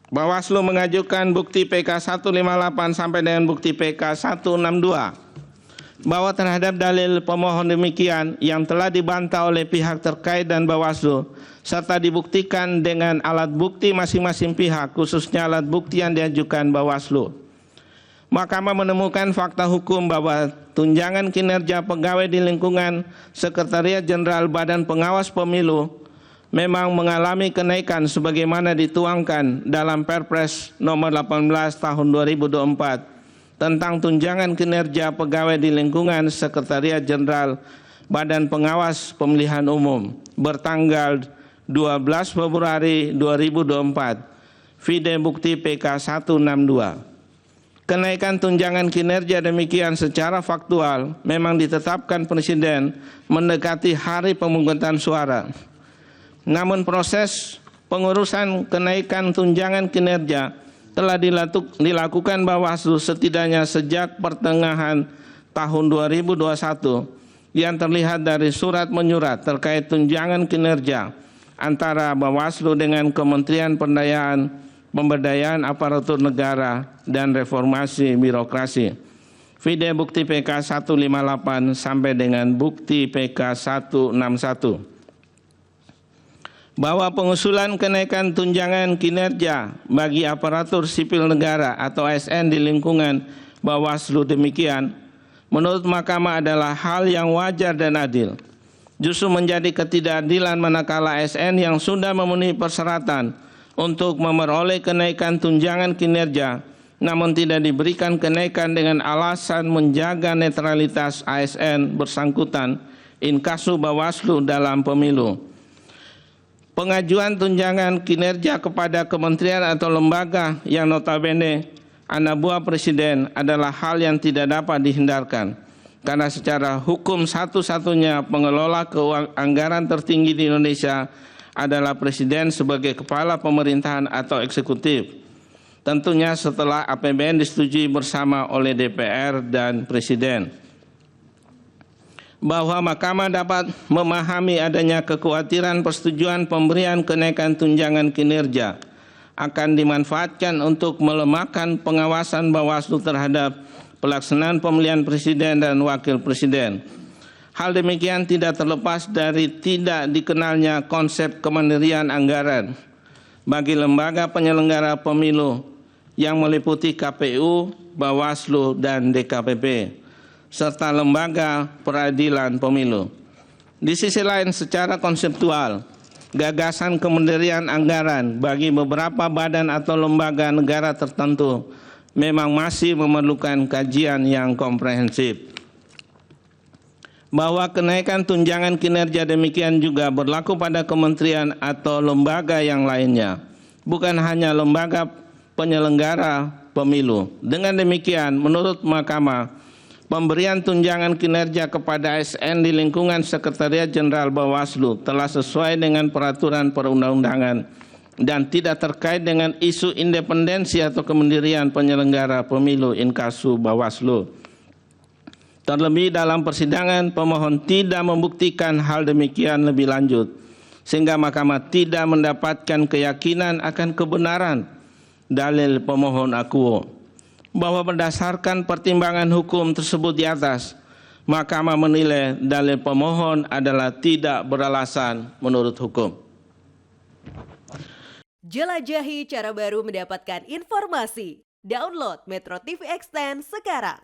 Bawaslu mengajukan bukti PK 158 sampai dengan bukti PK 162 bahwa terhadap dalil pemohon demikian yang telah dibantah oleh pihak terkait dan Bawaslu serta dibuktikan dengan alat bukti masing-masing pihak, khususnya alat bukti yang diajukan Bawaslu. Mahkamah menemukan fakta hukum bahwa tunjangan kinerja pegawai di lingkungan Sekretariat Jenderal Badan Pengawas Pemilu memang mengalami kenaikan sebagaimana dituangkan dalam Perpres nomor 18 tahun 2024 tentang tunjangan kinerja pegawai di lingkungan Sekretariat Jenderal Badan Pengawas Pemilihan Umum bertanggal 12 Februari 2024, vide bukti PK 162. Kenaikan tunjangan kinerja demikian secara faktual memang ditetapkan Presiden mendekati hari pemungutan suara. Namun proses pengurusan kenaikan tunjangan kinerja telah dilakukan Bawaslu setidaknya sejak pertengahan tahun 2021 yang terlihat dari surat menyurat terkait tunjangan kinerja antara Bawaslu dengan Kementerian Pemberdayaan Aparatur Negara dan Reformasi Birokrasi. Vide bukti PK 158 sampai dengan bukti PK 161. Bahwa pengusulan kenaikan tunjangan kinerja bagi aparatur sipil negara atau ASN di lingkungan Bawaslu demikian, menurut Mahkamah adalah hal yang wajar dan adil. Justru menjadi ketidakadilan manakala ASN yang sudah memenuhi persyaratan untuk memperoleh kenaikan tunjangan kinerja, namun tidak diberikan kenaikan dengan alasan menjaga netralitas ASN bersangkutan inkasu Bawaslu dalam pemilu. Pengajuan tunjangan kinerja kepada kementerian atau lembaga yang notabene anak buah Presiden adalah hal yang tidak dapat dihindarkan, karena secara hukum satu-satunya pengelola anggaran tertinggi di Indonesia adalah Presiden sebagai kepala pemerintahan atau eksekutif. Tentunya setelah APBN disetujui bersama oleh DPR dan Presiden. Bahwa Mahkamah dapat memahami adanya kekhawatiran persetujuan pemberian kenaikan tunjangan kinerja akan dimanfaatkan untuk melemahkan pengawasan Bawaslu terhadap pelaksanaan pemilihan Presiden dan Wakil Presiden. Hal demikian tidak terlepas dari tidak dikenalnya konsep kemandirian anggaran bagi lembaga penyelenggara pemilu yang meliputi KPU, Bawaslu, dan DKPP, serta lembaga peradilan pemilu. Di sisi lain, secara konseptual, gagasan kemandirian anggaran bagi beberapa badan atau lembaga negara tertentu memang masih memerlukan kajian yang komprehensif. Bahwa kenaikan tunjangan kinerja demikian juga berlaku pada kementerian atau lembaga yang lainnya, bukan hanya lembaga penyelenggara pemilu. Dengan demikian, menurut Mahkamah, pemberian tunjangan kinerja kepada ASN di lingkungan Sekretariat Jenderal Bawaslu telah sesuai dengan peraturan perundang-undangan dan tidak terkait dengan isu independensi atau kemandirian penyelenggara pemilu inkasu Bawaslu. Terlebih dalam persidangan, pemohon tidak membuktikan hal demikian lebih lanjut, sehingga Mahkamah tidak mendapatkan keyakinan akan kebenaran dalil pemohon akuo. Bahwa berdasarkan pertimbangan hukum tersebut di atas, Mahkamah menilai dalil pemohon adalah tidak beralasan menurut hukum. Jelajahi cara baru mendapatkan informasi. Download Metro TV Extend sekarang.